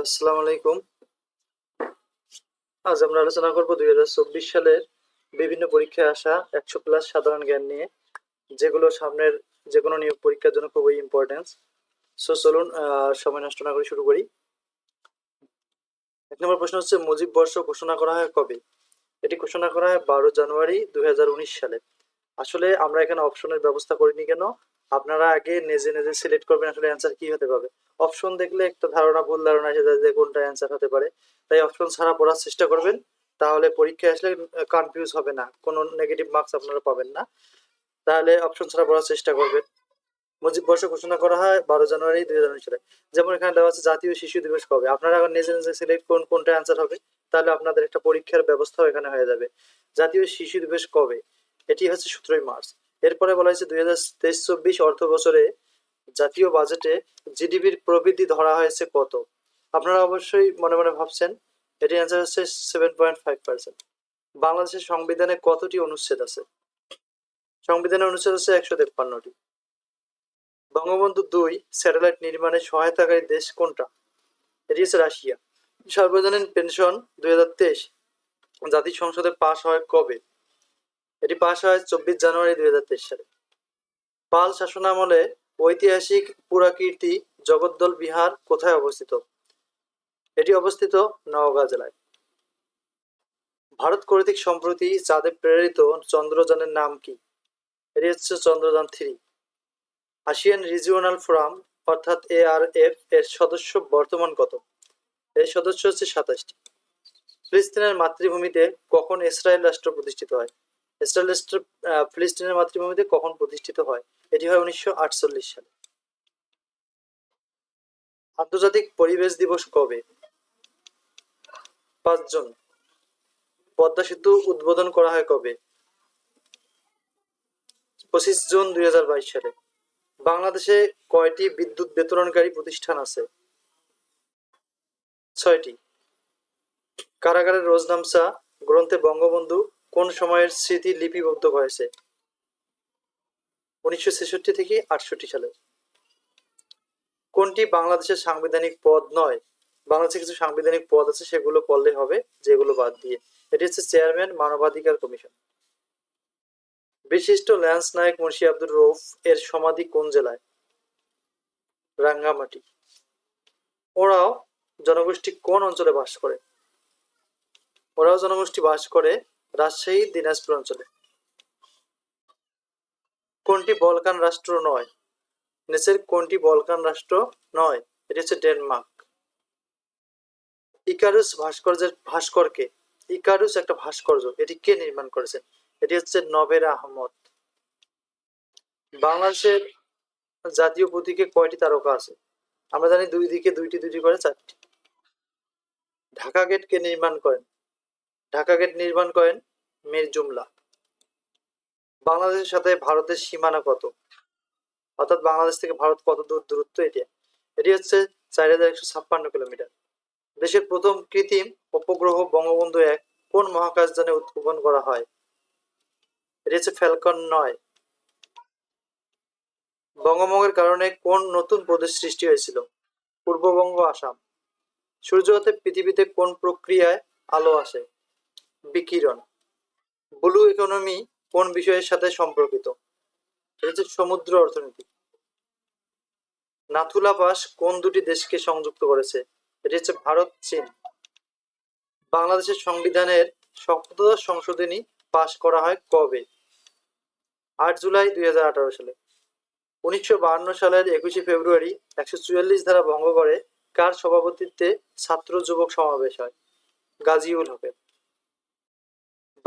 আসসালামু আলাইকুম। আজ আমরা আলোচনা করব 2024 সালের বিভিন্ন পরীক্ষায় আসা 100+ সাধারণ জ্ঞান নিয়ে, যেগুলো সামনের যেকোনো নিয়োগ পরীক্ষার জন্য খুবই ইম্পর্টেন্স। চলুন সময় নষ্ট না করে শুরু করি। 1 নম্বর প্রশ্ন হচ্ছে, মুজিব বর্ষ ঘোষণা করা হয় কবে? এটি ঘোষণা করা হয় 12 জানুয়ারি 2019 সালে। আসলে আমরা এখানে অপশনের ব্যবস্থা করিনি কেন? আপনারা আগে নিজে নিজে সিলেক্ট করবেন আসলে অ্যান্সার কি হতে পারে। অপশন দেখলে একটা ভুল ধারণা এসে যায় যে কোনটা অ্যান্সার হতে পারে। তাই অপশন ছাড়া পড়ার চেষ্টা করবেন, তাহলে পরীক্ষায় আসলে কনফিউজ হবে না, কোনো নেগেটিভ মার্কস আপনারা পাবেন না। তাহলে অপশন ছাড়া পড়ার চেষ্টা করবেন। মুজিব বর্ষ ঘোষণা করা হয় 12 জানুয়ারি 2019 সালে। যেমন এখানে দেওয়া আছে জাতীয় শিশু দিবস কবে। আপনারা আবার নিজে নিজে সিলেক্ট করুন কোনটা অ্যান্সার হবে, তাহলে আপনাদের একটা পরীক্ষার ব্যবস্থাও এখানে হয়ে যাবে। জাতীয় শিশু দিবস কবে? এটি হচ্ছে 17 মার্চ। এরপরে বলা হয়েছে 2023-24 অর্থ বছরে জাতীয় বাজেটে জিডিপির প্রবৃদ্ধি ধরা হয়েছে কত? আপনারা অবশ্যই মনে মনে ভাবছেন, এটি অ্যান্সার হচ্ছে 7.5%। বাংলাদেশের সংবিধানে কতটি অনুচ্ছেদ আছে? সংবিধানের অনুচ্ছেদ হচ্ছে 153টি। বঙ্গবন্ধু 2 স্যাটেলাইট নির্মাণে সহায়তাকারী দেশ কোনটা? এটি হচ্ছে রাশিয়া। সার্বজনীন পেনশন 2023 জাতীয় সংসদে পাশ হয় কবে? এটি পাশ হয় 24 জানুয়ারি 2023 সালে। পাল শাসনামলে ঐতিহাসিক পুরাকীর্তি জগদ্দল বিহার কোথায় অবস্থিত? এটি অবস্থিত নওগাঁ জেলায়। ভারত কর্তৃক সম্প্রতি চাঁদে প্রেরিত চন্দ্রযানের নাম কি? এটি হচ্ছে চন্দ্রযান 3। আসিয়ান রিজিওনাল ফোরাম অর্থাৎ ARF এর সদস্য বর্তমান কত? এর সদস্য হচ্ছে 27টি। ফিলিস্তিনের মাতৃভূমিতে কখন ইসরায়েল রাষ্ট্র প্রতিষ্ঠিত হয়? ইসরায়েল রাষ্ট্র ফিলিস্তিনের মাতৃভূমিতে কখন প্রতিষ্ঠিত হয়? এটি হয় 1948 সালে। আন্তর্জাতিক পরিবেশ দিবস কবে? 5 জুন। পদ্মা সেতু উদ্বোধন করা হয় কবে? 25 জুন 2022 সালে। বাংলাদেশে কয়টি বিদ্যুৎ বিতরণকারী প্রতিষ্ঠান আছে? 6টি। কারাগারের রোজনামচা গ্রন্থে বঙ্গবন্ধু কোন সময়ের স্মৃতি লিপিবদ্ধ হয়েছে? 1966 থেকে 68 সালে। কোনটি বাংলাদেশের সাংবিধানিক পদ নয়? বাংলাদেশে কিছু সাংবিধানিক পদ আছে, সেগুলো পড়লে হবে, যেগুলো বাদ দিয়ে। এটি হচ্ছে চেয়ারম্যান, মানবাধিকার কমিশন। বিশিষ্ট ল্যান্স নায়ক মুন্সি আব্দুর রউফ এর সমাধি কোন জেলায়? রাঙ্গামাটি। ওরাও জনগোষ্ঠী কোন অঞ্চলে বাস করে? ওরাও জনগোষ্ঠী বাস করে রাজশাহী, দিনাজপুর অঞ্চলে। কোনটি বলকান রাষ্ট্র নয়? নিচের কোনটি বলকান রাষ্ট্র নয়? এটি হচ্ছে ডেনমার্ক। ইকারুস ভাস্কর্যের ভাস্কর কে? ইকারুস একটা ভাস্কর্য, এটি কে নির্মাণ করেছেন? এটি হচ্ছে নভেরা আহমদ। বাংলাদেশের জাতীয় প্রতীকে কয়টি তারকা আছে? আমরা জানি দুই দিকে দুইটি দুইটি করে 4টি। ঢাকা গেট কে নির্মাণ করেন? ঢাকা গেট নির্মাণ করেন মীর জুমলা। বাংলাদেশের সাথে ভারতের সীমানা কত? অর্থাৎ বাংলাদেশ থেকে ভারত কত দূর দূরত্ব এটি? এটি হচ্ছে 4156 কিলোমিটার। দেশের প্রথম কৃত্রিম উপগ্রহ বঙ্গবন্ধু 1 কোন মহাকাশযানে উৎক্ষেপণ করা হয়? এটি হচ্ছে ফ্যালকন 9। বঙ্গভঙ্গের কারণে কোন নতুন প্রদেশ সৃষ্টি হয়েছিল? পূর্ববঙ্গ, আসাম। সূর্য হতে পৃথিবীতে কোন প্রক্রিয়ায় আলো আসে? বিকিরণ। ব্লু ইকোনমি কোন বিষয়ের সাথে সম্পর্কিত? এটা হচ্ছে সমুদ্র অর্থনীতি। নাথুলা পাস কোন দুটি দেশকে সংযুক্ত করেছে? এটি হচ্ছে ভারত, চীন। বাংলাদেশের সংবিধানের সপ্তদশ সংশোধনী পাশ করা হয় কবে? 8 জুলাই 2018 সালে। 1952 সালের 21 ফেব্রুয়ারি 144 ধারা ভঙ্গ করে কার সভাপতিত্বে ছাত্র যুবক সমাবেশ হয়? গাজীউল হকের।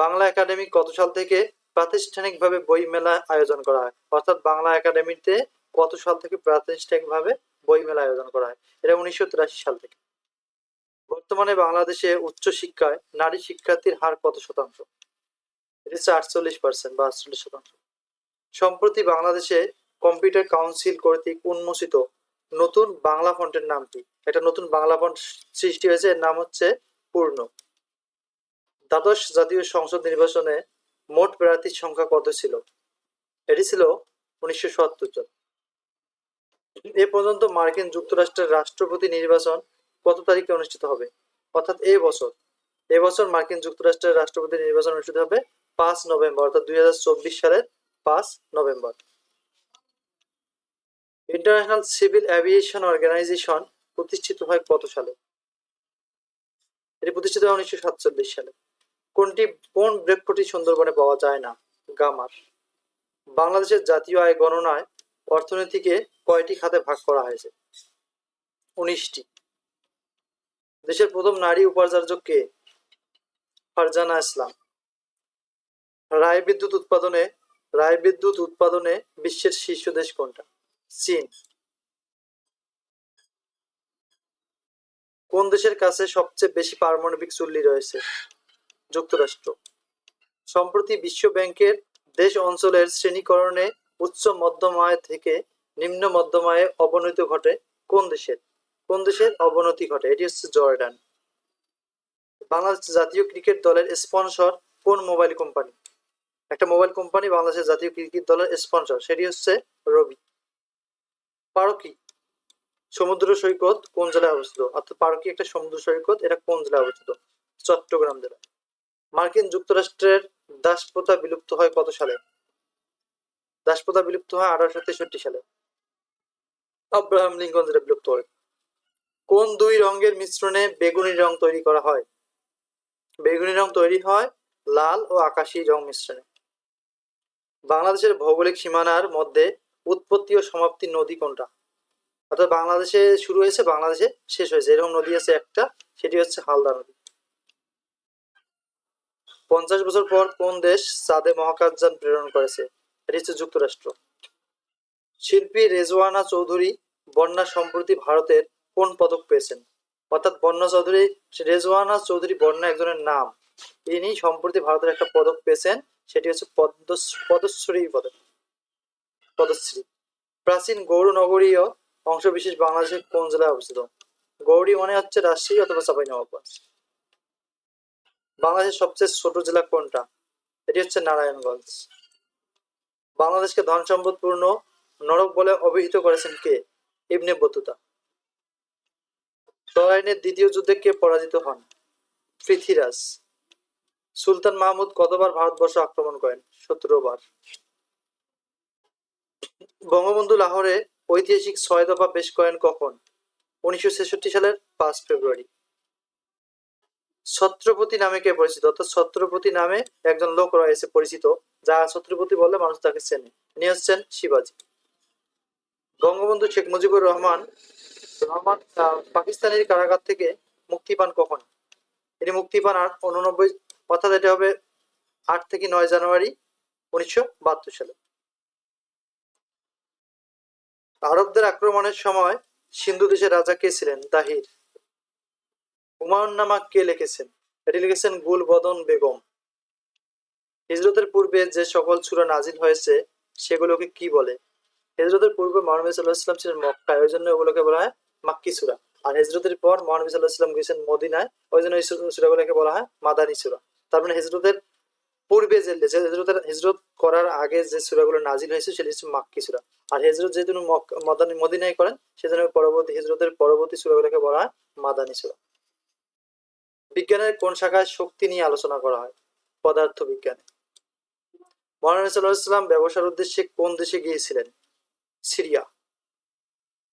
বাংলা একাডেমি কত সাল থেকে প্রাতিষ্ঠানিকভাবে বই মেলা আয়োজন করা হয়? অর্থাৎ বাংলা একাডেমিতে কত সাল থেকে প্রাতিষ্ঠানিকভাবে বই মেলা আয়োজন করা হয়? এটা 1983 সাল থেকে। বর্তমানে বাংলাদেশে উচ্চ শিক্ষায় নারী শিক্ষার্থীর হার কত শতাংশ? এটা হচ্ছে 48% বা 48%। সম্প্রতি বাংলাদেশে কম্পিউটার কাউন্সিল কর্তৃক উন্মোচিত নতুন বাংলা ফন্টের নাম কি? একটা নতুন বাংলা ফন্ট সৃষ্টি হয়েছে, এর নাম হচ্ছে পূর্ণ। দ্বাদশ জাতীয় সংসদ নির্বাচনে মোট প্রার্থীর সংখ্যা কত ছিল? এটি ছিল 1970 জন। এ পর্যন্ত মার্কিন যুক্তরাষ্ট্রের রাষ্ট্রপতি নির্বাচন কত তারিখে অনুষ্ঠিত হবে? অর্থাৎ এই বছর মার্কিন যুক্তরাষ্ট্রের রাষ্ট্রপতি নির্বাচন অনুষ্ঠিত হবে 5 নভেম্বর, অর্থাৎ 2024 সালের 5 November. International civil aviation organisation প্রতিষ্ঠিত হয় কত সালে? এটি প্রতিষ্ঠিত হয় 1947 সালে। কোন বৃক্ষটি সুন্দরবনে পাওয়া যায় না? গামার। বাংলাদেশের জাতীয় আয় গণনায় অর্থনীতিকে কয়টি খাতে ভাগ করা হয়েছে? 19টি। দেশের প্রথম নারী উপাচার্য কে? ফারজানা ইসলাম। রায় বিদ্যুৎ উৎপাদনে বিশ্বের শীর্ষ দেশ কোনটা? চীন। কোন দেশের কাছে সবচেয়ে বেশি পারমাণবিক চুল্লি রয়েছে? যুক্তরাষ্ট্র। সম্প্রতি বিশ্ব ব্যাংকের দেশ অঞ্চলের শ্রেণীকরণে উচ্চ মধ্যম আয় থেকে নিম্ন মধ্যম আয়ে অবনতি ঘটে কোন দেশের অবনতি ঘটে? এটি হচ্ছে জর্ডান। বাংলাদেশ জাতীয় ক্রিকেট দলের স্পন্সর কোন মোবাইল কোম্পানি? একটা মোবাইল কোম্পানি বাংলাদেশের জাতীয় ক্রিকেট দলের স্পন্সর, সেটি হচ্ছে রবি। পারকি সমুদ্র সৈকত কোন জেলায় অবস্থিত? অর্থাৎ পারকি একটা সমুদ্র সৈকত, এটা কোন জেলায় অবস্থিত? চট্টগ্রাম জেলা। মার্কিন যুক্তরাষ্ট্রের দাসপ্রথা বিলুপ্ত হয় কত সালে? দাসপ্রথা বিলুপ্ত হয় 1863 সালে। আব্রাহাম লিঙ্কন যেটা বিলুপ্ত হয়। কোন দুই রঙের মিশ্রণে বেগুনি রং তৈরি করা হয়? বেগুনি রং তৈরি হয় লাল ও আকাশী রং মিশ্রণে। বাংলাদেশের ভৌগোলিক সীমানার মধ্যে উৎপত্তি ও সমাপ্তি নদী কোনটা? অর্থাৎ বাংলাদেশে শুরু হয়েছে, বাংলাদেশে শেষ হয়েছে, এরকম নদী আছে একটা, সেটি হচ্ছে হালদা নদী। 50 বছর পর কোন দেশ চাঁদে মহাকাশযান প্রেরণ করেছে? এটি হচ্ছে যুক্তরাষ্ট্র। শিল্পী রেজওয়ানা চৌধুরী বন্যা সম্প্রতি ভারতের কোন পদক পেয়েছেন? অর্থাৎ রেজওয়ানা চৌধুরী বন্যা একজনের নাম, ইনি সম্প্রতি ভারতের একটা পদক পেয়েছেন, সেটি হচ্ছে পদ্মশ্রী। প্রাচীন গৌড় নগরীয় অংশবিশেষ বাংলাদেশের কোন জেলায় অবস্থিত? গৌড়ী মানে হচ্ছে রাজশাহী অথবা চাঁপাইনবাবগঞ্জ। বাংলাদেশের সবচেয়ে ছোট জেলা কোনটা? এটি হচ্ছে নারায়ণগঞ্জ। বাংলাদেশকে ধন সম্পদপূর্ণ নরক বলে অভিহিত করেছেন কে? Ibn Battuta. তরাইনের দ্বিতীয় যুদ্ধে কে পরাজিত হন? পৃথ্বীরাজ। সুলতান মাহমুদ কতবার ভারতবর্ষ আক্রমণ করেন? 17 বার। বঙ্গবন্ধু লাহোরে ঐতিহাসিক 6 দফা পেশ করেন কখন? 1966 সালের 5 ফেব্রুয়ারি। ছত্রপতি নামে কে পরিচিত? অর্থাৎ ছত্রপতি নামে একজন লোক রয়েছে পরিচিত, যা ছত্রপতি বললে মানুষ তাকে চেনে, ইনি হচ্ছেন শিবাজী। বঙ্গবন্ধু শেখ মুজিবুর রহমান পাকিস্তানের কারাগার থেকে মুক্তি পান কখন? তিনি মুক্তি পান 89, অর্থাৎ এটা হবে 8 থেকে 9 জানুয়ারি 1972 সালে। আরবদের আক্রমণের সময় সিন্ধু দেশের রাজা কে ছিলেন? তাহির। হুমায়ুন নামা কে লিখেছেন? এটি লিখেছেন গুলবদন বেগম। হিজরতের পূর্বে যে সকল সূরা নাজিল হয়েছে সেগুলোকে কি বলে? হিজরতের পূর্বে মহানবী সাল্লাল্লাহু আলাইহি ওয়াসাল্লাম ছিলেন মক্কায়, ওই জন্য ওগুলোকে বলা হয় মাক্কি সূরা। আর হিজরতের পর মহানবী সাল্লাল্লাহু আলাইহি ওয়াসাল্লাম গেছেন মদিনায়, ওই জন্য এই সূরাগুলোকে বলা হয় মাদানী সূরা। তার মানে হিজরতের পূর্বে হিজরত করার আগে যে সূরাগুলো নাজিল হয়েছে সেটি হচ্ছে মাক্কি সূরা। আর হিজরত যেহেতু মদিনায় করেন, সেজন্য হিজরতের পরবর্তী সূরাগুলোকে বলা হয় মাদানী সূরা। বিজ্ঞানের কোন শাখায় শক্তি নিয়ে আলোচনা করা হয়? পদার্থ বিজ্ঞানে। মহানবী সাল্লাল্লাহু আলাইহি ওয়াসাল্লাম ব্যবসার উদ্দেশ্যে কোন দেশে গিয়েছিলেন? সিরিয়া।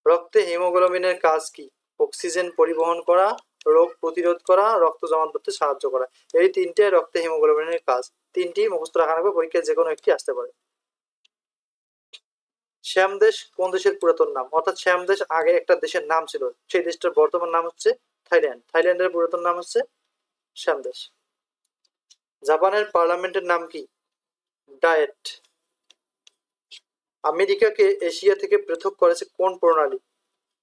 রক্তে হিমোগ্লোবিনের কাজ কি? অক্সিজেন পরিবহন করা, রোগ প্রতিরোধ করা, রক্ত জমাট বাঁধতে সাহায্য করা। এই তিনটে রক্তে হিমোগ্লোবিনের কাজ। তিনটি মুখস্থ রাখা রাখবে, পরীক্ষায় যে কোনো একটি আসতে পারে। শ্যাম দেশ কোন দেশের পুরাতন নাম? অর্থাৎ শ্যাম দেশ আগে একটা দেশের নাম ছিল, সেই দেশটার বর্তমান নাম হচ্ছে থাইল্যান্ড। থাইল্যান্ডের পুরাতন নাম হচ্ছে শ্যাম দেশ। জাপানের পার্লামেন্টের নাম কি? ডায়েট। আমেরিকাকে এশিয়া থেকে পৃথক করেছে কোন প্রণালী?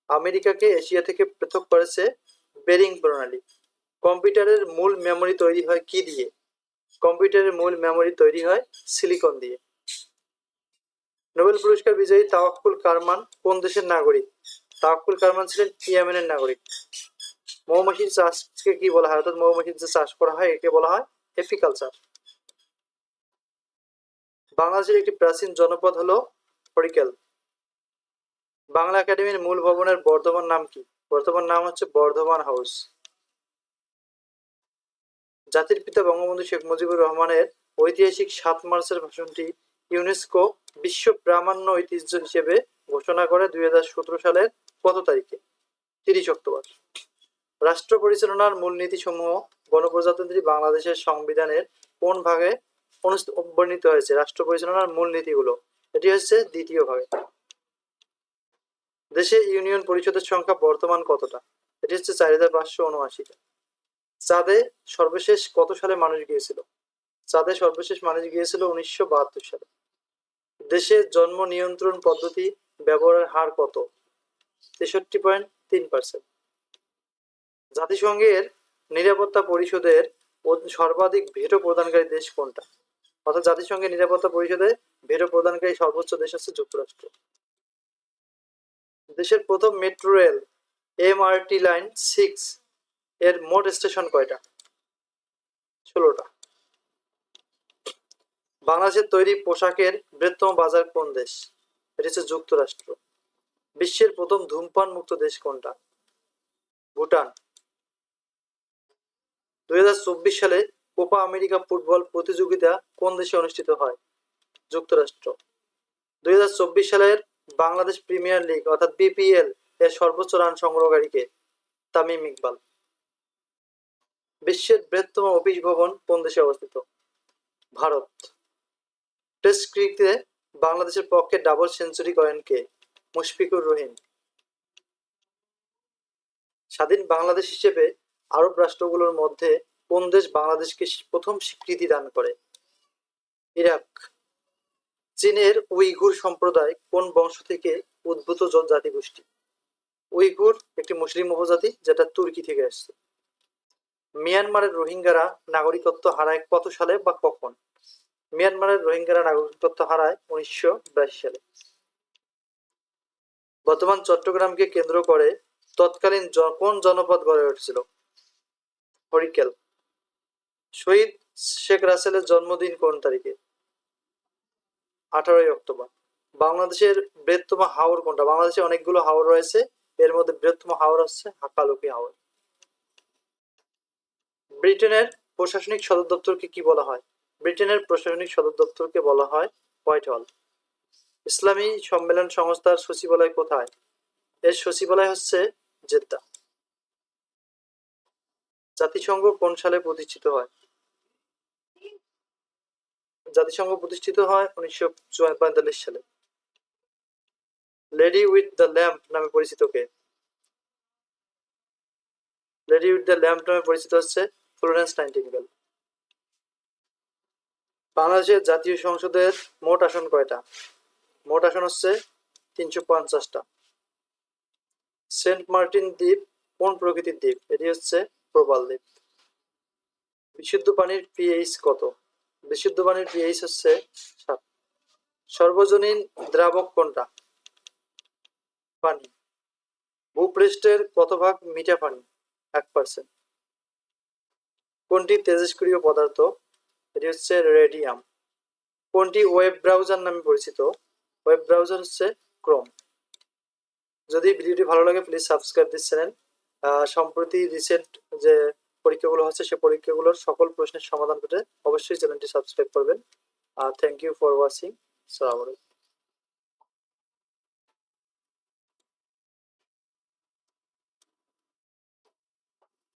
আমেরিকাকে এশিয়া থেকে পৃথক করেছে বেরিং প্রণালী। কম্পিউটারের মূল মেমোরি তৈরি হয় কি দিয়ে? কম্পিউটারের মূল মেমোরি তৈরি হয় সিলিকন দিয়ে। নোবেল পুরস্কার বিজয়ী তাওয়াক্কুল কারমান কোন দেশের নাগরিক? তাওয়াক্কুল কারমান ছিলেন ইয়েমেনের নাগরিক। মৌমাছির চাষকে কি বলা হয়? অর্থাৎ মৌমাছির যে চাষ করা হয় একে বলা হয় এপিকালচার। বাংলাদেশের একটি প্রাচীন জনপদ হলো হরিকেল। বাংলা একাডেমির মূল ভবনের বর্তমান নাম কি? বর্তমান নাম হচ্ছে বর্ধমান হাউস। জাতির পিতা বঙ্গবন্ধু শেখ মুজিবুর রহমানের ঐতিহাসিক 7 মার্চের ভাষণটি ইউনেস্কো বিশ্ব প্রামাণ্য ঐতিহ্য হিসেবে ঘোষণা করে 2017 সালের কত তারিখে? 30 অক্টোবর। রাষ্ট্র পরিচালনার মূলনীতি সমূহ গণপ্রজাতন্ত্রী বাংলাদেশের সংবিধানের কোন ভাগে বর্ণিত হয়েছে? রাষ্ট্র পরিচালনার মূলনীতিগুলো, এটি হচ্ছে 2য় ভাগে। দেশে ইউনিয়ন পরিষদের সংখ্যা বর্তমান কতটা? এটি হচ্ছে 4579টা। চাঁদে সর্বশেষ কত সালে মানুষ গিয়েছিল? চাঁদে সর্বশেষ মানুষ গিয়েছিল 1972 সালে। দেশে জন্ম নিয়ন্ত্রণ পদ্ধতি ব্যবহারের হার কত? 63.3%। জাতিসংঘের নিরাপত্তা পরিষদের সর্বাধিক ভেটো প্রদানকারী দেশ কোনটা? অর্থাৎ জাতিসংঘের নিরাপত্তা পরিষদে ভেটো প্রদানকারী সর্বোচ্চ দেশ হচ্ছে যুক্তরাষ্ট্র। দেশের প্রথম মেট্রো রেল MRT লাইন 6 এর মোট স্টেশন কয়টা? 16টা। বাংলাদেশের তৈরি পোশাকের বৃহত্তম বাজার কোন দেশ? এটি হচ্ছে যুক্তরাষ্ট্র। বিশ্বের প্রথম ধূমপান মুক্ত দেশ কোনটা? ভুটান। 2024 সালে কোপা আমেরিকা ফুটবল প্রতিযোগিতা কোন দেশে অনুষ্ঠিত হয়? যুক্তরাষ্ট্র। 2024 সালের বাংলাদেশ প্রিমিয়ার লিগ অর্থাৎ BPL এর সর্বোচ্চ রান সংগ্রহকারী কে? তামিম ইকবাল। বিশ্বের বৃহত্তম অফিস ভবন কোন দেশে অবস্থিত? ভারত। টেস্ট ক্রিকেটে বাংলাদেশের পক্ষে ডাবল সেঞ্চুরি করেন কে? মুশফিকুর রহিম। স্বাধীন বাংলাদেশ হিসেবে আরব রাষ্ট্রগুলোর মধ্যে কোন দেশ বাংলাদেশকে প্রথম স্বীকৃতি দান করে? ইরাক। চীনের উইঘুর সম্প্রদায় কোন বংশ থেকে উদ্ভূত জাতিগোষ্ঠী? উইঘুর একটি মুসলিম উপজাতি যেটা তুর্কি থেকে আসছে। মিয়ানমারের রোহিঙ্গারা নাগরিকত্ব হারায় কত সালে বা কখন? মিয়ানমারের রোহিঙ্গারা নাগরিকত্ব হারায় 1982 সালে। বর্তমান চট্টগ্রামকে কেন্দ্র করে তৎকালীন কোন জনপদ গড়ে উঠেছিল? হরিকেল। শহীদ শেখ রাসেলের জন্মদিন কোন তারিখে? 18 অক্টোবর। বাংলাদেশের বৃহত্তম হাওর কোনটা? বাংলাদেশে অনেকগুলো হাওর রয়েছে, এর মধ্যে বৃহত্তম হাওর হচ্ছে হাকালুকি হাওর। ব্রিটেনের প্রশাসনিক সদর দপ্তরকে কি বলা হয়? ব্রিটেনের প্রশাসনিক সদর দপ্তরকে বলা হয় হোয়াইট হল। ইসলামী সম্মেলন সংস্থার সচিবালয় কোথায়? এর সচিবালয় হচ্ছে জেদ্দা। জাতিসংঘ কোন সালে প্রতিষ্ঠিত হয়? জাতিসংঘ প্রতিষ্ঠিত হয় 1945 সালে। লেডি উইথ দ্য ল্যাম্প নামে পরিচিত কে? লেডি উইথ দ্য ল্যাম্প নামে পরিচিত হচ্ছে ফ্লোরেন্স নাইটিঙ্গেল। বাংলাদেশের জাতীয় সংসদের মোট আসন কয়টা? মোট আসন হচ্ছে 350টা। সেন্ট মার্টিন দ্বীপ কোন প্রকৃতির দ্বীপ? এটি হচ্ছে প্রবাল দ্বীপ। বিশুদ্ধ পানির pH কত? বিশুদ্ধ পানির pH হচ্ছে 7। সর্বজনীন দ্রাবক কোনটা? পানি। ভূপৃষ্ঠের কত ভাগ মিঠা পানি? 1%। কোনটি তেজস্ক্রিয় পদার্থ? এটি হচ্ছে রেডিয়াম। কোনটি ওয়েব ব্রাউজার নামে পরিচিত? ওয়েব ব্রাউজার হচ্ছে ক্রোম। যদি ভিডিওটি ভালো লাগে প্লিজ সাবস্ক্রাইব দিস চ্যানেল। সম্প্রতি রিসেন্ট যে পরীক্ষাগুলো হচ্ছে সে পরীক্ষাগুলোর সকল প্রশ্নের সমাধান পেতে অবশ্যই চ্যানেলটি সাবস্ক্রাইব করবেন। Thank you for watching. আসসালামু আলাইকুম।